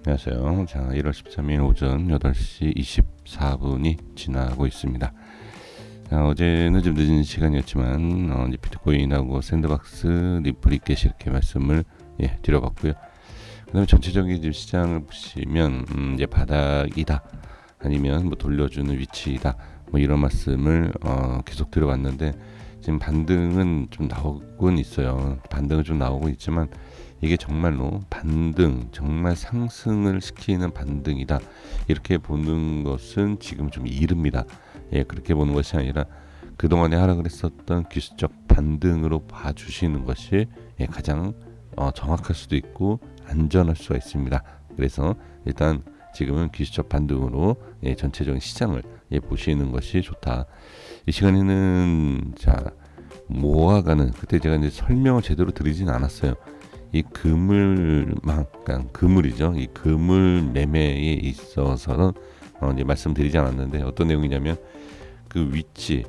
안녕하세요. 자, 1월 13일 오전 8시 24분이 지나고 있습니다. 자, 어제는 좀 늦은 시간이었지만 이제 비트코인하고 샌드박스, 리플리켓 이렇게 말씀을 드려봤고요. 그다음에 전체적인 지금 시장을 보시면 이제 바닥이다, 아니면 뭐 돌려주는 위치이다, 뭐 이런 말씀을 계속 드려봤는데, 지금 반등은 좀 나오곤 있어요. 반등은 좀 나오고 있지만 이게 정말로 반등, 정말 상승을 시키는 반등이다, 이렇게 보는 것은 지금 좀 이릅니다. 그렇게 보는 것이 아니라 그동안에 하락을 했었던 기술적 반등으로 봐주시는 것이 가장 정확할 수도 있고 안전할 수가 있습니다. 그래서 일단 지금은 기술적 반등으로 전체적인 시장을 보시는 것이 좋다. 이 시간에는 자, 모아가는, 그때 제가 이제 설명을 제대로 드리진 않았어요. 이 그물망, 그러니까 그물이죠. 이 그물 매매에 있어서는 이제 말씀드리지 않았는데, 어떤 내용이냐면 그 위치,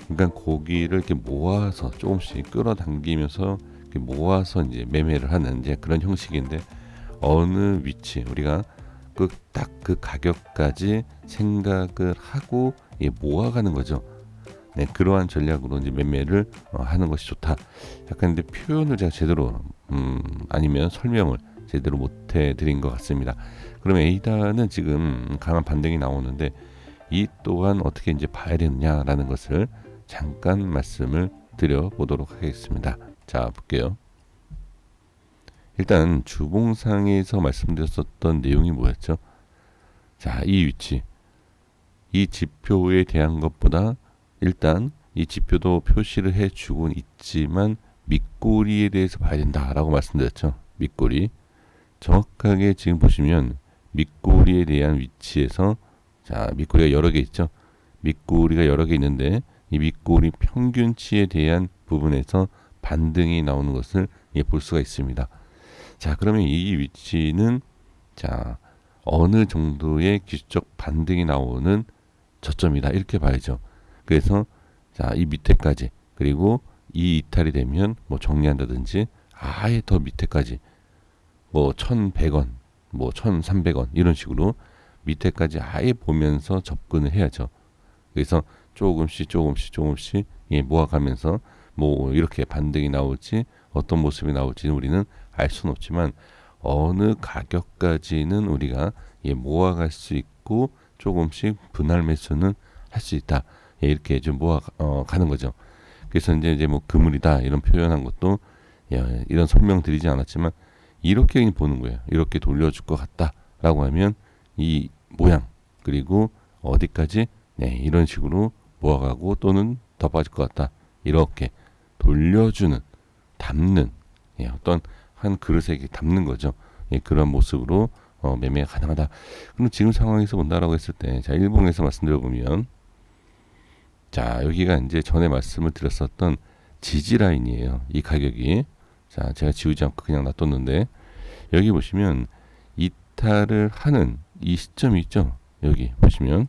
그러니까 고기를 이렇게 모아서 조금씩 끌어당기면서 이렇게 모아서 이제 매매를 하는 이제 그런 형식인데, 어느 위치 우리가 그 가격까지 생각을 하고 모아가는 거죠. 네, 그러한 전략으로 이제 매매를 하는 것이 좋다. 약간 근데 표현을 제가 제대로 아니면 설명을 제대로 못 해드린 것 같습니다. 그럼 에이다는 지금 강한 반등이 나오는데, 이 또한 어떻게 이제 봐야 되느냐라는 것을 잠깐 말씀을 드려보도록 하겠습니다. 자, 볼게요. 일단 주봉상에서 말씀드렸었던 내용이 뭐였죠? 자, 이 위치, 이 지표에 대한 것보다 일단 이 지표도 표시를 해주곤 있지만 밑꼬리에 대해서 봐야 된다라고 말씀드렸죠. 밑꼬리, 정확하게 지금 보시면 밑꼬리에 대한 위치에서, 자, 밑꼬리가 여러 개 있죠. 밑꼬리가 여러 개 있는데 이 밑꼬리 평균치에 대한 부분에서 반등이 나오는 것을 볼 수가 있습니다. 자, 그러면 이 위치는, 자, 어느 정도의 기술적 반등이 나오는 저점이다, 이렇게 봐야죠. 그래서 자, 이 밑에까지, 그리고 이 이탈이 되면 뭐 정리한다든지 아예 더 밑에까지, 뭐 1,100원, 뭐 1,300원 이런 식으로 밑에까지 아예 보면서 접근을 해야죠. 그래서 조금씩 모아가면서 뭐 이렇게 반등이 나올지 어떤 모습이 나올지는 우리는 알 수는 없지만, 어느 가격까지는 우리가 모아갈 수 있고 조금씩 분할 매수는 할 수 있다. 이렇게 좀 모아 가는 거죠. 그래서 이제 뭐 그물이다 이런 표현한 것도 이런 설명 드리지 않았지만 이렇게 보는 거예요. 이렇게 돌려줄 것 같다라고 하면 이 모양, 그리고 어디까지, 이런 식으로 모아가고 또는 더 빠질 것 같다, 이렇게 돌려주는, 담는, 어떤 한 그릇에 담는 거죠. 그런 모습으로 매매가 가능하다. 그럼 지금 상황에서 본다라고 했을 때, 자, 일봉에서 말씀드려보면, 자, 여기가 이제 전에 말씀을 드렸었던 지지 라인이에요. 이 가격이. 자, 제가 지우지 않고 그냥 놔뒀는데, 여기 보시면 이탈을 하는 이 시점이 있죠. 여기 보시면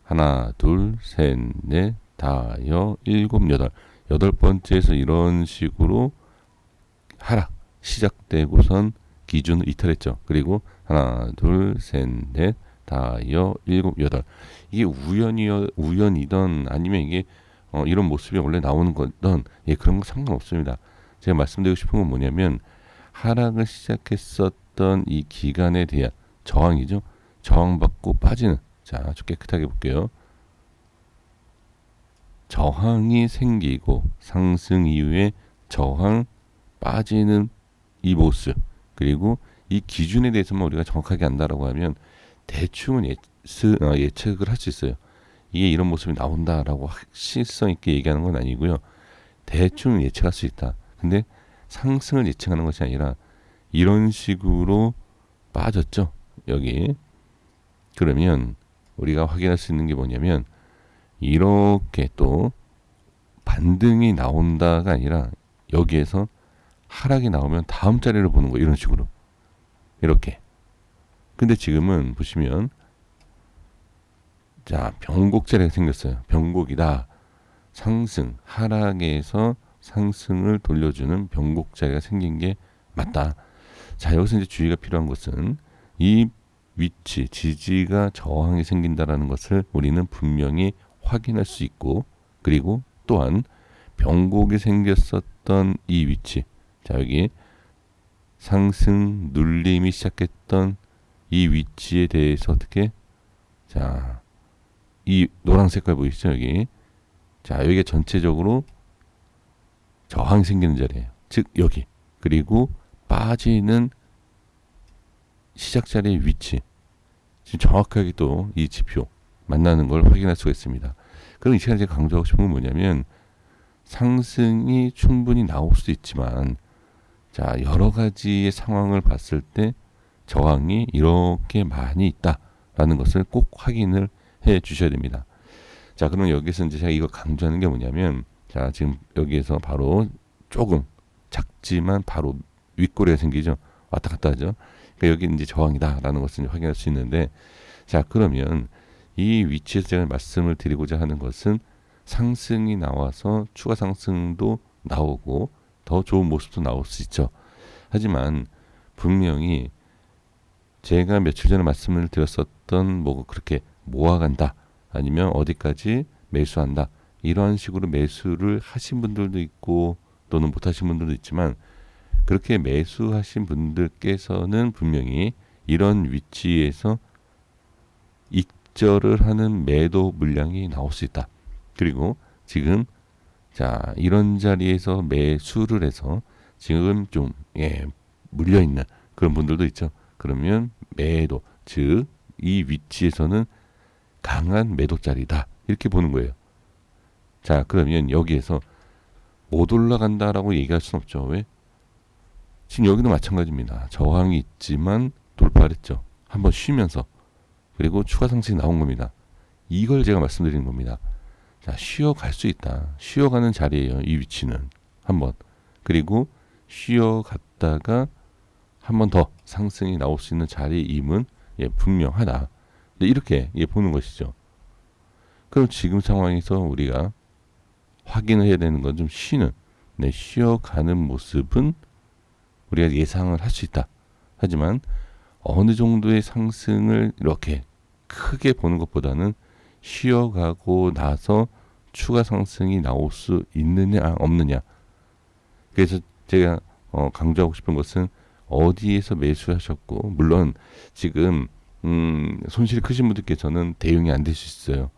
하나, 둘, 셋, 넷, 다, 일곱, 여덟 번째에서 이런 식으로 하락 시작되고선 기준을 이탈했죠. 그리고 하나, 둘, 셋, 넷, 다, 일곱, 여덟. 이게 우연이던 아니면 이게 이런 모습이 원래 나오는 거든, 그런 거 상관없습니다. 제가 말씀드리고 싶은 건 뭐냐면, 하락을 시작했었던 이 기간에 대한 저항이죠. 저항받고 빠지는, 자, 아주 깨끗하게 볼게요. 저항이 생기고 상승 이후에 저항, 빠지는 이 모습, 그리고 이 기준에 대해서만 우리가 정확하게 안다라고 하면 대충은 예측을 할 수 있어요. 이게 이런 모습이 나온다라고 확실성 있게 얘기하는 건 아니고요. 대충 예측할 수 있다. 근데 상승을 예측하는 것이 아니라 이런 식으로 빠졌죠, 여기. 그러면 우리가 확인할 수 있는 게 뭐냐면, 이렇게 또 반등이 나온다가 아니라 여기에서 하락이 나오면 다음 자리를 보는 거, 이런 식으로. 이렇게. 근데 지금은 보시면, 자, 변곡 자리가 생겼어요. 변곡이다. 상승, 하락에서 상승을 돌려주는 변곡 자리가 생긴 게 맞다. 자, 여기서 이제 주의가 필요한 것은, 이 위치, 지지가 저항이 생긴다라는 것을 우리는 분명히 확인할 수 있고, 그리고 또한 변곡이 생겼었던 이 위치, 자 여기 상승 눌림이 시작했던 이 위치에 대해서 어떻게, 자 이 노란 색깔 보이시죠 여기, 자 여기가 전체적으로 저항이 생기는 자리예요. 즉 여기, 그리고 빠지는 시작 자리의 위치, 지금 정확하게 또 이 지표 만나는 걸 확인할 수가 있습니다. 그럼 이 시간에 제가 강조하고 싶은 건 뭐냐면, 상승이 충분히 나올 수도 있지만, 자 여러 가지의 상황을 봤을 때 저항이 이렇게 많이 있다라는 것을 꼭 확인을 해 주셔야 됩니다. 자 그러면 여기서 이제 제가 이거 강조하는 게 뭐냐면, 자 지금 여기에서 바로 조금 작지만 바로 윗꼬리가 생기죠. 왔다 갔다 하죠. 그러니까 여기 이제 저항이다라는 것을 이제 확인할 수 있는데, 자 그러면 이 위치에서 제가 말씀을 드리고자 하는 것은, 상승이 나와서 추가 상승도 나오고 더 좋은 모습도 나올 수 있죠. 하지만 분명히 제가 며칠 전에 말씀을 드렸었던 뭐 그렇게 모아간다, 아니면 어디까지 매수한다, 이런 식으로 매수를 하신 분들도 있고 또는 못 하신 분들도 있지만, 그렇게 매수하신 분들께서는 분명히 이런 위치에서 익절을 하는 매도 물량이 나올 수 있다. 그리고 지금 자 이런 자리에서 매수를 해서 지금 좀 물려있는 그런 분들도 있죠. 그러면 매도, 즉 이 위치에서는 강한 매도 자리다, 이렇게 보는 거예요. 자 그러면 여기에서 못 올라간다라고 얘기할 수는 없죠. 왜? 지금 여기도 마찬가지입니다. 저항이 있지만 돌파를 했죠. 한번 쉬면서. 그리고 추가 상승이 나온 겁니다. 이걸 제가 말씀드리는 겁니다. 자 쉬어갈 수 있다. 쉬어가는 자리예요. 이 위치는 한번. 그리고 쉬어갔다가 한 번 더 상승이 나올 수 있는 자리임은 분명하다. 이렇게 보는 것이죠. 그럼 지금 상황에서 우리가 확인을 해야 되는 건, 좀 쉬는, 쉬어가는 모습은 우리가 예상을 할 수 있다. 하지만 어느 정도의 상승을 이렇게 크게 보는 것보다는 쉬어가고 나서 추가 상승이 나올 수 있느냐 없느냐. 그래서 제가 강조하고 싶은 것은, 어디에서 매수하셨고, 물론 지금 손실이 크신 분들께서는 대응이 안 될 수 있어요.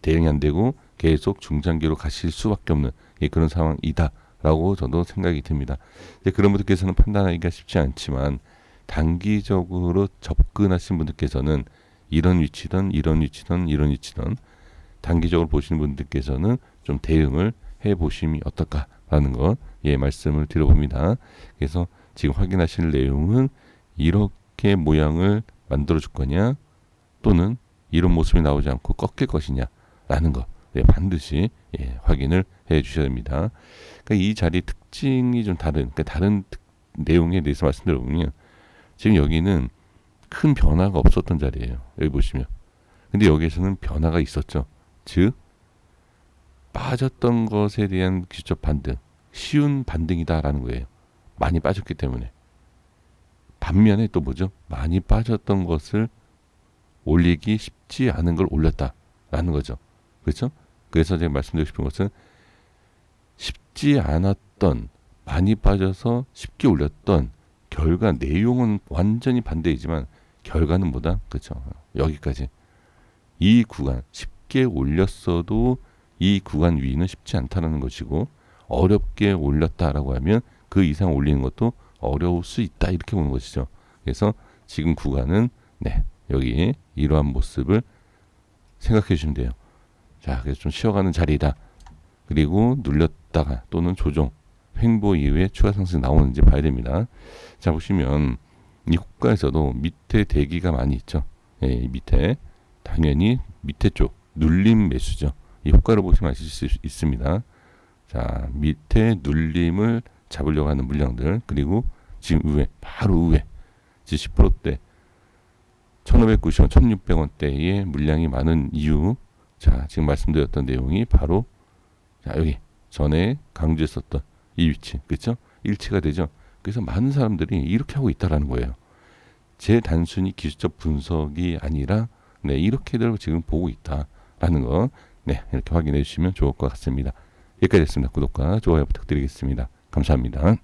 대응이 안 되고 계속 중장기로 가실 수밖에 없는 그런 상황이다라고 저도 생각이 듭니다. 그런 분들께서는 판단하기가 쉽지 않지만, 단기적으로 접근하신 분들께서는 이런 위치든 이런 위치든 이런 위치든 단기적으로 보시는 분들께서는 좀 대응을 해보심이 어떨까라는 것 말씀을 드려봅니다. 그래서 지금 확인하실 내용은, 이렇게 모양을 만들어 줄 거냐, 또는 이런 모습이 나오지 않고 꺾일 것이냐라는 것 반드시 확인을 해 주셔야 됩니다. 그러니까 이 자리 특징이 좀 다른, 그러니까 다른 내용에 대해서 말씀드려보면, 지금 여기는 큰 변화가 없었던 자리예요. 여기 보시면. 근데 여기에서는 변화가 있었죠. 즉 빠졌던 것에 대한 기술적 반등, 쉬운 반등이다라는 거예요. 많이 빠졌기 때문에. 반면에 또 뭐죠? 많이 빠졌던 것을 올리기 쉽지 않은 걸 올렸다라는 거죠. 그렇죠? 그래서 제가 말씀드리고 싶은 것은, 쉽지 않았던, 많이 빠져서 쉽게 올렸던 결과, 내용은 완전히 반대이지만 결과는 뭐다? 그렇죠? 여기까지. 이 구간 쉽게 올렸어도 이 구간 위는 쉽지 않다는 것이고, 어렵게 올렸다라고 하면 그 이상 올리는 것도 어려울 수 있다, 이렇게 보는 것이죠. 그래서 지금 구간은 여기 이러한 모습을 생각해 주시면 돼요. 자, 그래서 좀 쉬어가는 자리다. 그리고 눌렸다가 또는 조정, 횡보 이후에 추가 상승이 나오는지 봐야 됩니다. 자, 보시면 이 호가에서도 밑에 대기가 많이 있죠. 밑에 당연히 밑에 쪽 눌림 매수죠. 이 호가를 보시면 아실 수 있습니다. 자, 밑에 눌림을 잡으려고 하는 물량들, 그리고 지금 위에, 바로 위에 10%대 1590원, 1600원대의 물량이 많은 이유, 자 지금 말씀드렸던 내용이 바로 여기 전에 강조했었던 이 위치, 그렇죠? 일치가 되죠. 그래서 많은 사람들이 이렇게 하고 있다라는 거예요. 제 단순히 기술적 분석이 아니라 네, 이렇게들 지금 보고 있다라는 거 네, 이렇게 확인해 주시면 좋을 것 같습니다. 여기까지 됐습니다. 구독과 좋아요 부탁드리겠습니다. 감사합니다.